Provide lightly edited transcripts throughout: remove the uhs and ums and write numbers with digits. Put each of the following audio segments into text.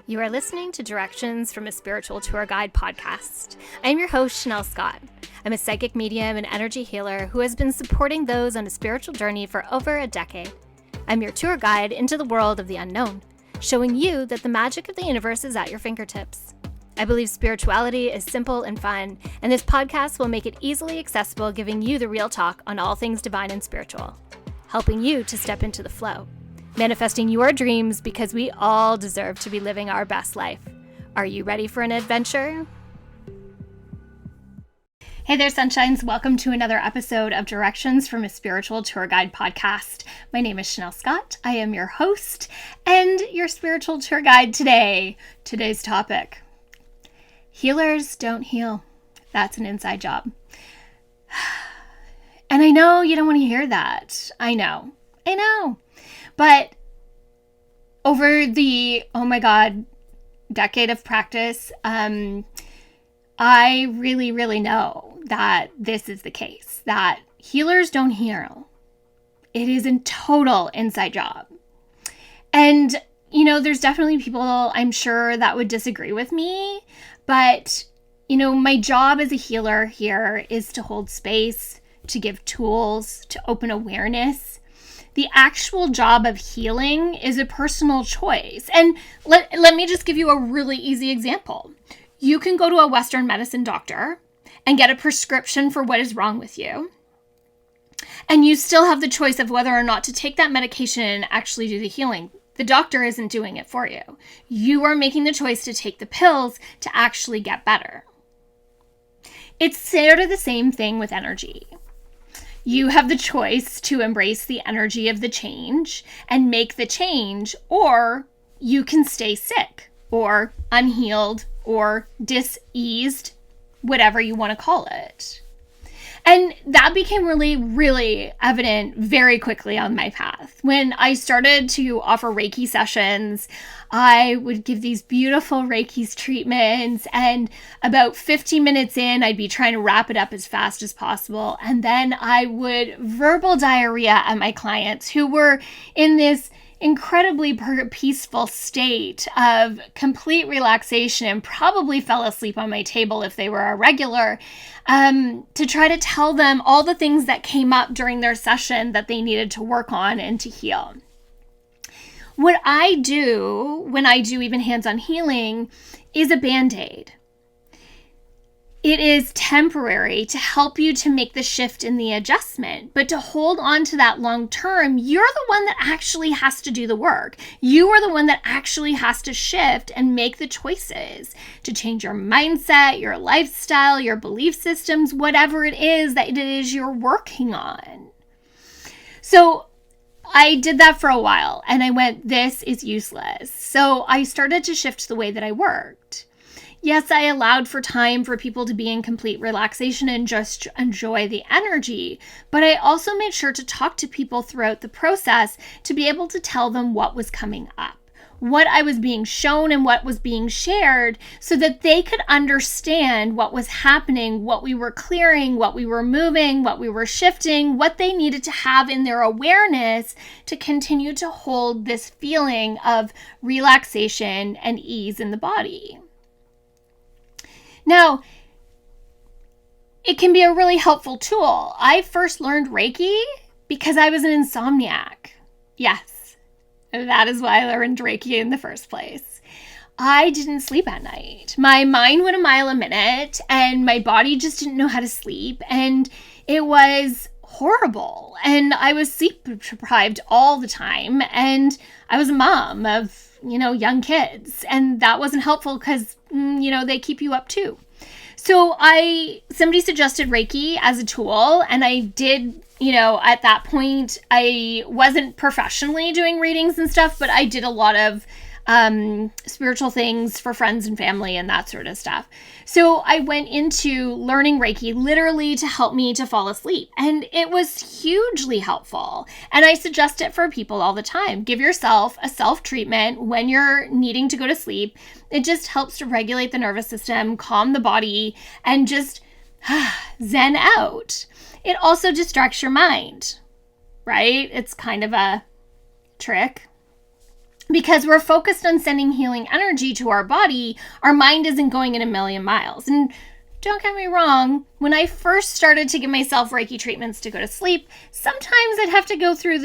You are listening to Directions from a Spiritual Tour Guide podcast. I am your host, Shanel Scott. I'm a psychic medium and energy healer who has been supporting those on a spiritual journey for over a decade. I'm your tour guide into the world of the unknown, showing you that the magic of the universe is at your fingertips. I believe spirituality is simple and fun, and this podcast will make it easily accessible, giving you the real talk on all things divine and spiritual, helping you to step into the flow. Manifesting your dreams because we all deserve to be living our best life. Are you ready for an adventure? Hey there, sunshines. Welcome to another episode of Directions from a Spiritual Tour Guide podcast. My name is Shanel Scott. I am your host and your spiritual tour guide today. Today's topic: healers don't heal. That's an inside job. And I know you don't want to hear that. I know. But over the, decade of practice, I really know that this is the case, that healers don't heal. It is a total inside job. And, there's definitely people, I'm sure, that would disagree with me. But, my job as a healer here is to hold space, to give tools, to open awareness. The actual job of healing is a personal choice. And let me just give you a really easy example. You can go to a Western medicine doctor and get a prescription for what is wrong with you. And you still have the choice of whether or not to take that medication and actually do the healing. The doctor isn't doing it for you. You are making the choice to take the pills to actually get better. It's sort of the same thing with energy. You have the choice to embrace the energy of the change and make the change, or you can stay sick or unhealed or diseased, whatever you want to call it. And that became really evident very quickly on my path. When I started to offer Reiki sessions, I would give these beautiful Reiki treatments, and about 50 minutes in, I'd be trying to wrap it up as fast as possible. And then I would verbal diarrhea at my clients who were in this incredibly peaceful state of complete relaxation and probably fell asleep on my table if they were a regular, to try to tell them all the things that came up during their session that they needed to work on and to heal. What I do when I do even hands-on healing is a bandaid. It is temporary to help you to make the shift in the adjustment, but to hold on to that long term, you're the one that actually has to do the work. You are the one that actually has to shift and make the choices to change your mindset, your lifestyle, your belief systems, whatever it is that it is you're working on. So I did that for a while and I went, this is useless. So I started to shift the way that I worked. Yes, I allowed for time for people to be in complete relaxation and just enjoy the energy, but I also made sure to talk to people throughout the process to be able to tell them what was coming up, what I was being shown and what was being shared, so that they could understand what was happening, what we were clearing, what we were moving, what we were shifting, what they needed to have in their awareness to continue to hold this feeling of relaxation and ease in the body. Now, it can be a really helpful tool. I first learned Reiki because I was an insomniac. Yes, that is why I learned Reiki in the first place. I didn't sleep at night. My mind went a mile a minute and my body just didn't know how to sleep, and it was horrible. And I was sleep deprived all the time, and I was a mom of young kids, and that wasn't helpful because, they keep you up too. So somebody suggested Reiki as a tool, and I did, at that point, I wasn't professionally doing readings and stuff, but I did a lot of spiritual things for friends and family and that sort of stuff. So I went into learning Reiki literally to help me to fall asleep. And it was hugely helpful. And I suggest it for people all the time. Give yourself a self-treatment when you're needing to go to sleep. It just helps to regulate the nervous system, calm the body, and just zen out. It also distracts your mind, right? It's kind of a trick. Because we're focused on sending healing energy to our body, our mind isn't going in a million miles. And don't get me wrong, when I first started to give myself Reiki treatments to go to sleep, sometimes I'd have to go through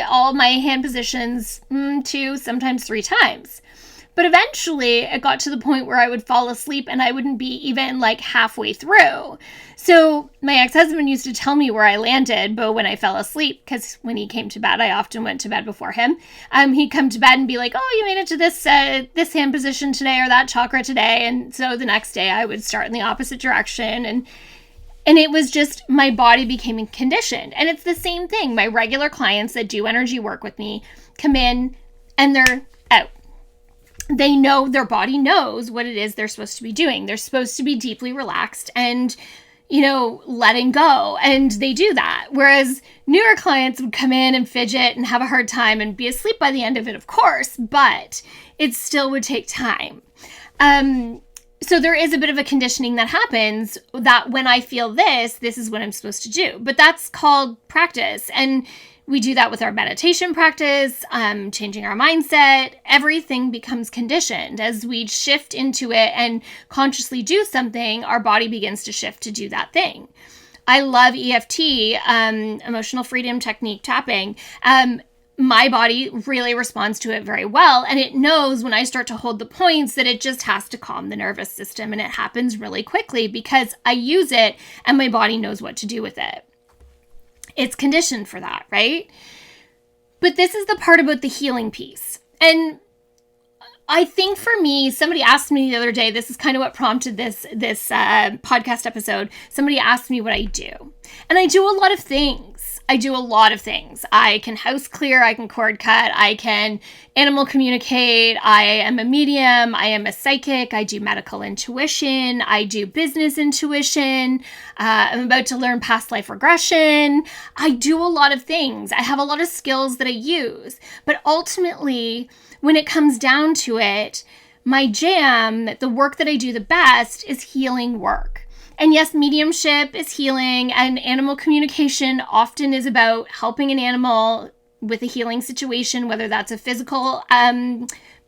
all my hand positions 2, sometimes 3 times. But eventually it got to the point where I would fall asleep and I wouldn't be even like halfway through. So my ex-husband used to tell me where I landed, but when I fell asleep, because when he came to bed, I often went to bed before him. He'd come to bed and be like, "Oh, you made it to this hand position today or that chakra today." And so the next day I would start in the opposite direction. And it was just, my body became conditioned. And it's the same thing. My regular clients that do energy work with me come in and they're out. They know, their body knows what it is they're supposed to be doing. They're supposed to be deeply relaxed and, letting go. And they do that. Whereas newer clients would come in and fidget and have a hard time and be asleep by the end of it, of course, but it still would take time. So there is a bit of a conditioning that happens that when I feel this is what I'm supposed to do. But that's called practice. And we do that with our meditation practice, changing our mindset. Everything becomes conditioned. As we shift into it and consciously do something, our body begins to shift to do that thing. I love EFT, emotional freedom technique tapping. My body really responds to it very well. And it knows when I start to hold the points that it just has to calm the nervous system. And it happens really quickly because I use it and my body knows what to do with it. It's conditioned for that, right? But this is the part about the healing piece. And I think for me, somebody asked me the other day, this is kind of what prompted this podcast episode. Somebody asked me what I do. And I do a lot of things. I can house clear, I can cord cut, I can animal communicate, I am a medium, I am a psychic, I do medical intuition, I do business intuition, I'm about to learn past life regression. I do a lot of things. I have a lot of skills that I use. But ultimately, when it comes down to it, my jam, the work that I do the best is healing work. And yes, mediumship is healing, and animal communication often is about helping an animal with a healing situation, whether that's a physical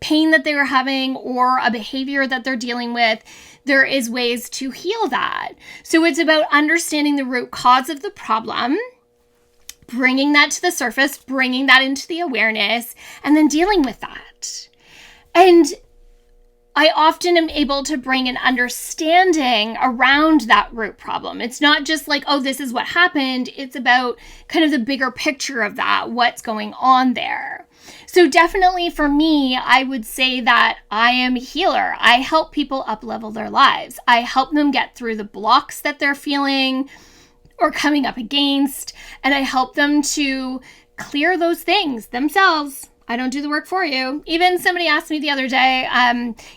pain that they were having or a behavior that they're dealing with. There is ways to heal that. So it's about understanding the root cause of the problem, bringing that to the surface, bringing that into the awareness, and then dealing with that. And I often am able to bring an understanding around that root problem. It's not just like, oh, this is what happened. It's about kind of the bigger picture of that, what's going on there. So definitely for me, I would say that I am a healer. I help people up-level their lives. I help them get through the blocks that they're feeling or coming up against, and I help them to clear those things themselves. I don't do the work for you. Even somebody asked me the other day,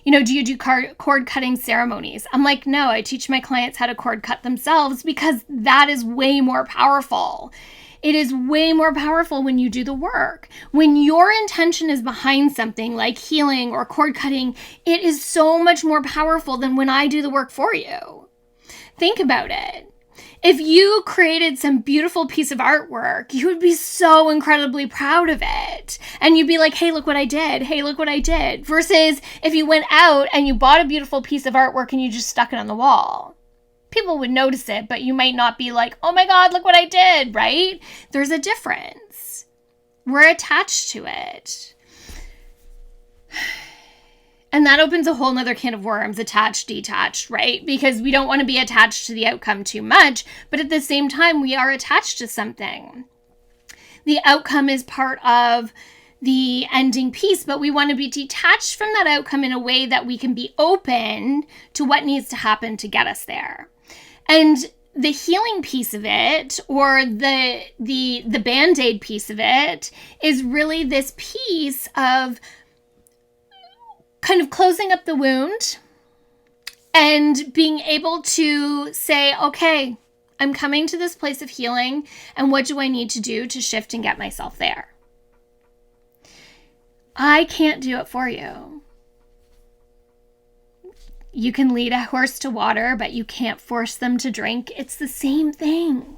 do you do cord cutting ceremonies? I'm like, no, I teach my clients how to cord cut themselves because that is way more powerful. It is way more powerful when you do the work. When your intention is behind something like healing or cord cutting, it is so much more powerful than when I do the work for you. Think about it. If you created some beautiful piece of artwork, you would be so incredibly proud of it. And you'd be like, hey, look what I did. Hey, look what I did. Versus if you went out and you bought a beautiful piece of artwork and you just stuck it on the wall. People would notice it, but you might not be like, oh my God, look what I did, right? There's a difference. We're attached to it. And that opens a whole nother can of worms, attached, detached, right? Because we don't want to be attached to the outcome too much, but at the same time, we are attached to something. The outcome is part of the ending piece, but we want to be detached from that outcome in a way that we can be open to what needs to happen to get us there. And the healing piece of it, or the bandaid piece of it, is really this piece of kind of closing up the wound and being able to say, okay, I'm coming to this place of healing, and what do I need to do to shift and get myself there? I can't do it for you. You can lead a horse to water, but you can't force them to drink. It's the same thing.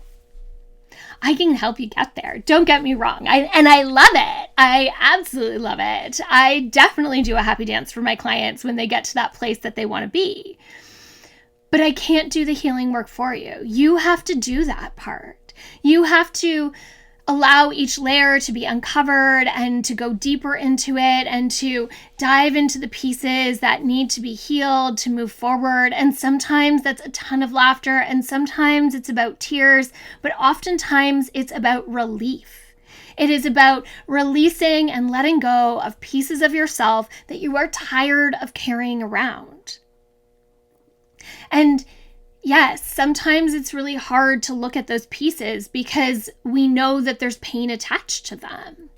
I can help you get there. Don't get me wrong. I love it. I absolutely love it. I definitely do a happy dance for my clients when they get to that place that they want to be. But I can't do the healing work for you. You have to do that part. You have to allow each layer to be uncovered and to go deeper into it and to dive into the pieces that need to be healed to move forward. And sometimes that's a ton of laughter, and sometimes it's about tears, but oftentimes it's about relief. It is about releasing and letting go of pieces of yourself that you are tired of carrying around. And yes, sometimes it's really hard to look at those pieces because we know that there's pain attached to them.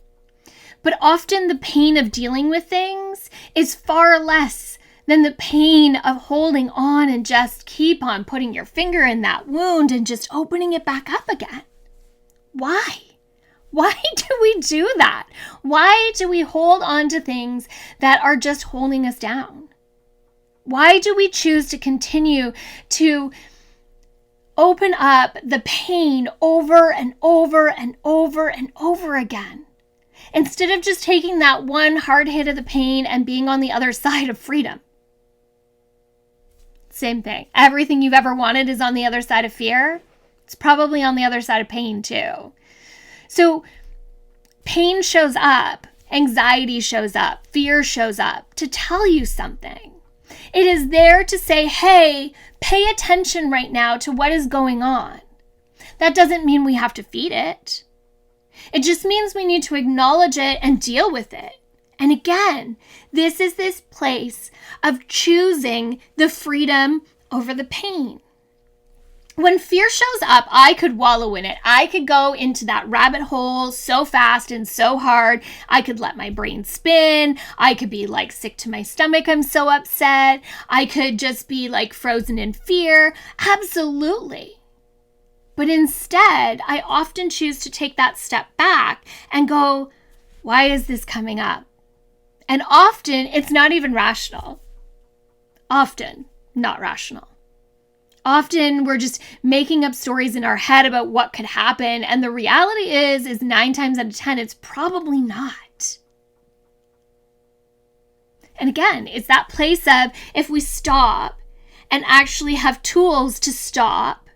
But often the pain of dealing with things is far less than the pain of holding on and just keep on putting your finger in that wound and just opening it back up again. Why? Why do we do that? Why do we hold on to things that are just holding us down? Why do we choose to continue to open up the pain over and over and over and over again, instead of just taking that one hard hit of the pain and being on the other side of freedom? Same thing. Everything you've ever wanted is on the other side of fear. It's probably on the other side of pain too. So pain shows up, anxiety shows up, fear shows up to tell you something. It is there to say, hey, pay attention right now to what is going on. That doesn't mean we have to feed it. It just means we need to acknowledge it and deal with it. And again, this is this place of choosing the freedom over the pain. When fear shows up, I could wallow in it. I could go into that rabbit hole so fast and so hard. I could let my brain spin. I could be like sick to my stomach. I'm so upset. I could just be like frozen in fear. Absolutely. But instead, I often choose to take that step back and go, why is this coming up? And often it's not even rational. Often not rational. Often we're just making up stories in our head about what could happen. And the reality is 9 times out of 10, it's probably not. And again, it's that place of if we stop and actually have tools to stop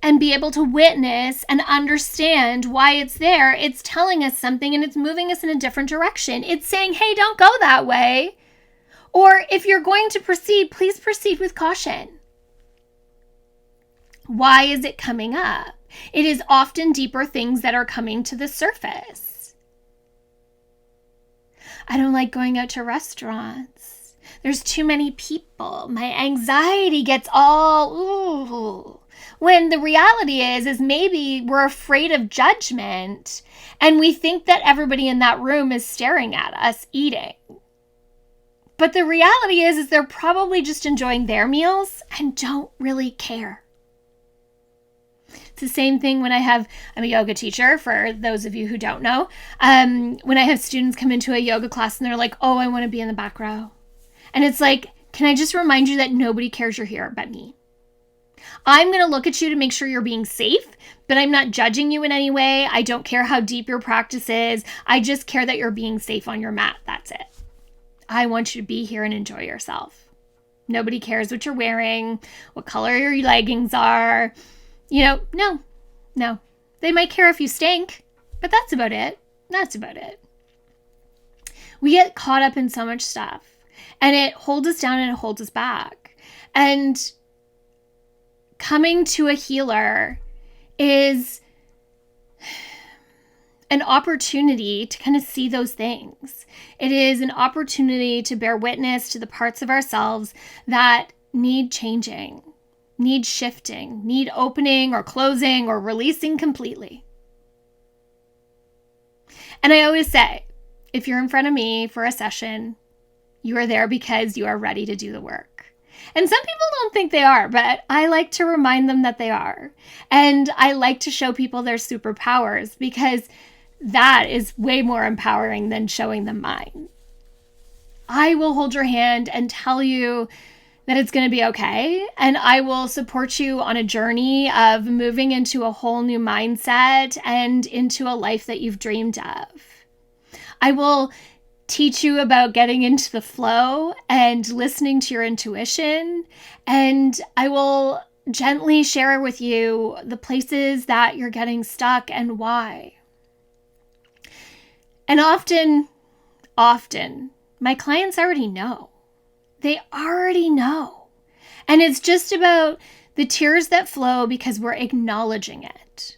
and be able to witness and understand why it's there, it's telling us something and it's moving us in a different direction. It's saying, hey, don't go that way. Or if you're going to proceed, please proceed with caution. Why is it coming up? It is often deeper things that are coming to the surface. I don't like going out to restaurants. There's too many people. My anxiety gets all, ooh. When the reality is maybe we're afraid of judgment and we think that everybody in that room is staring at us eating. But the reality is they're probably just enjoying their meals and don't really care. It's the same thing when I'm a yoga teacher, for those of you who don't know. When I have students come into a yoga class and they're like, oh, I want to be in the back row. And it's like, can I just remind you that nobody cares you're here but me? I'm going to look at you to make sure you're being safe, but I'm not judging you in any way. I don't care how deep your practice is. I just care that you're being safe on your mat. That's it. I want you to be here and enjoy yourself. Nobody cares what you're wearing, what color your leggings are. No. They might care if you stink, but that's about it. We get caught up in so much stuff, and it holds us down and it holds us back. And coming to a healer is an opportunity to kind of see those things. It is an opportunity to bear witness to the parts of ourselves that need changing, need shifting, need opening or closing or releasing completely. And I always say, if you're in front of me for a session, you are there because you are ready to do the work. And some people don't think they are, but I like to remind them that they are. And I like to show people their superpowers because that is way more empowering than showing them mine. I will hold your hand and tell you that it's going to be okay. And I will support you on a journey of moving into a whole new mindset and into a life that you've dreamed of. I will teach you about getting into the flow and listening to your intuition. And I will gently share with you the places that you're getting stuck and why. And often, my clients already know. They already know. And it's just about the tears that flow because we're acknowledging it.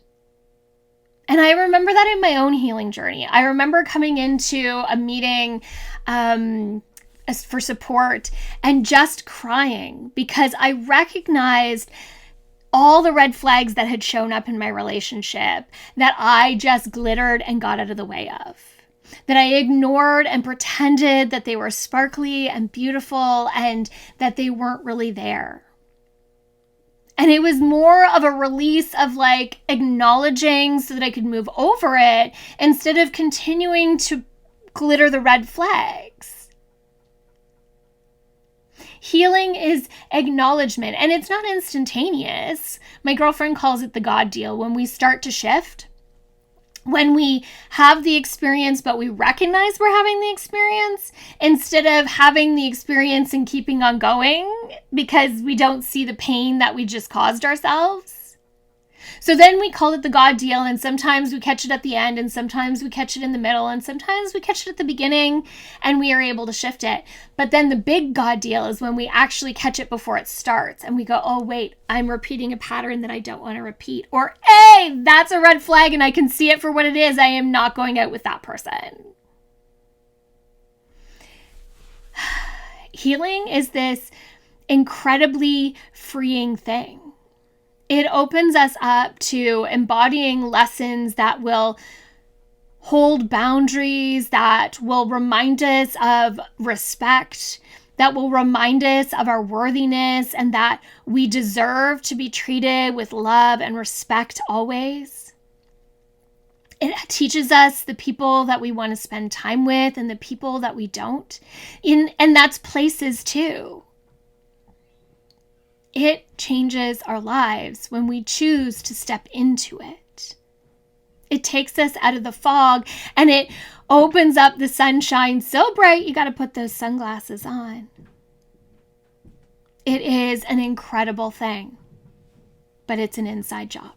And I remember that in my own healing journey. I remember coming into a meeting for support and just crying because I recognized all the red flags that had shown up in my relationship that I just glittered and got out of the way of. That I ignored and pretended that they were sparkly and beautiful and that they weren't really there. And it was more of a release of like acknowledging so that I could move over it instead of continuing to glitter the red flags. Healing is acknowledgement, and it's not instantaneous. My girlfriend calls it the God deal. When we start to shift, when we have the experience, but we recognize we're having the experience instead of having the experience and keeping on going because we don't see the pain that we just caused ourselves. So then we call it the God deal, and sometimes we catch it at the end, and sometimes we catch it in the middle, and sometimes we catch it at the beginning, and we are able to shift it. But then the big God deal is when we actually catch it before it starts, and we go, oh, wait, I'm repeating a pattern that I don't want to repeat. Or, hey, that's a red flag, and I can see it for what it is. I am not going out with that person. Healing is this incredibly freeing thing. It opens us up to embodying lessons that will hold boundaries, that will remind us of respect, that will remind us of our worthiness, and that we deserve to be treated with love and respect always. It teaches us the people that we want to spend time with and the people that we don't. And that's places too. It changes our lives when we choose to step into it. It takes us out of the fog and it opens up the sunshine so bright you got to put those sunglasses on. It is an incredible thing, but it's an inside job.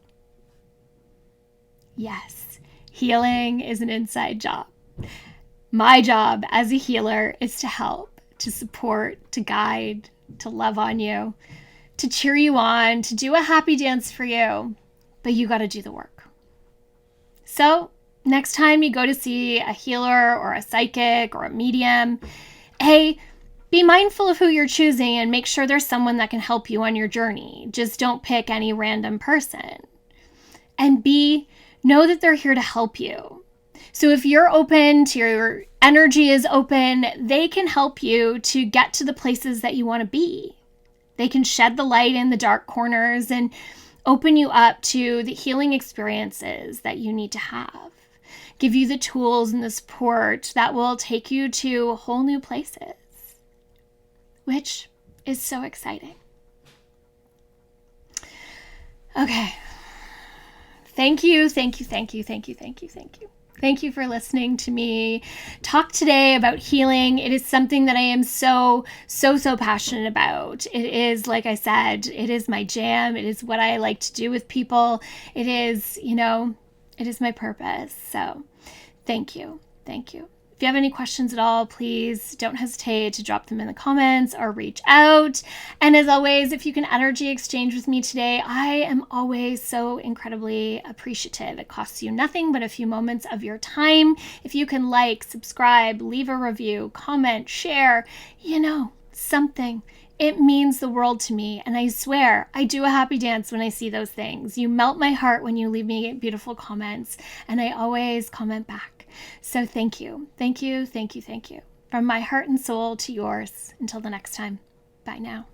Yes, healing is an inside job. My job as a healer is to help, to support, to guide, to love on you, to cheer you on, to do a happy dance for you, but you got to do the work. So next time you go to see a healer or a psychic or a medium, A, be mindful of who you're choosing and make sure there's someone that can help you on your journey. Just don't pick any random person. And B, know that they're here to help you. So if you're open, to your energy is open, they can help you to get to the places that you want to be. They can shed the light in the dark corners and open you up to the healing experiences that you need to have. Give you the tools and the support that will take you to whole new places, which is so exciting. Okay. Thank you. Thank you for listening to me talk today about healing. It is something that I am so passionate about. It is, like I said, it is my jam. It is what I like to do with people. It is, it is my purpose. So thank you. If you have any questions at all, please don't hesitate to drop them in the comments or reach out. And as always, if you can energy exchange with me today, I am always so incredibly appreciative. It costs you nothing but a few moments of your time. If you can like, subscribe, leave a review, comment, share, something. It means the world to me. And I swear, I do a happy dance when I see those things. You melt my heart when you leave me beautiful comments. And I always comment back. So thank you. From my heart and soul to yours. Until the next time. Bye now.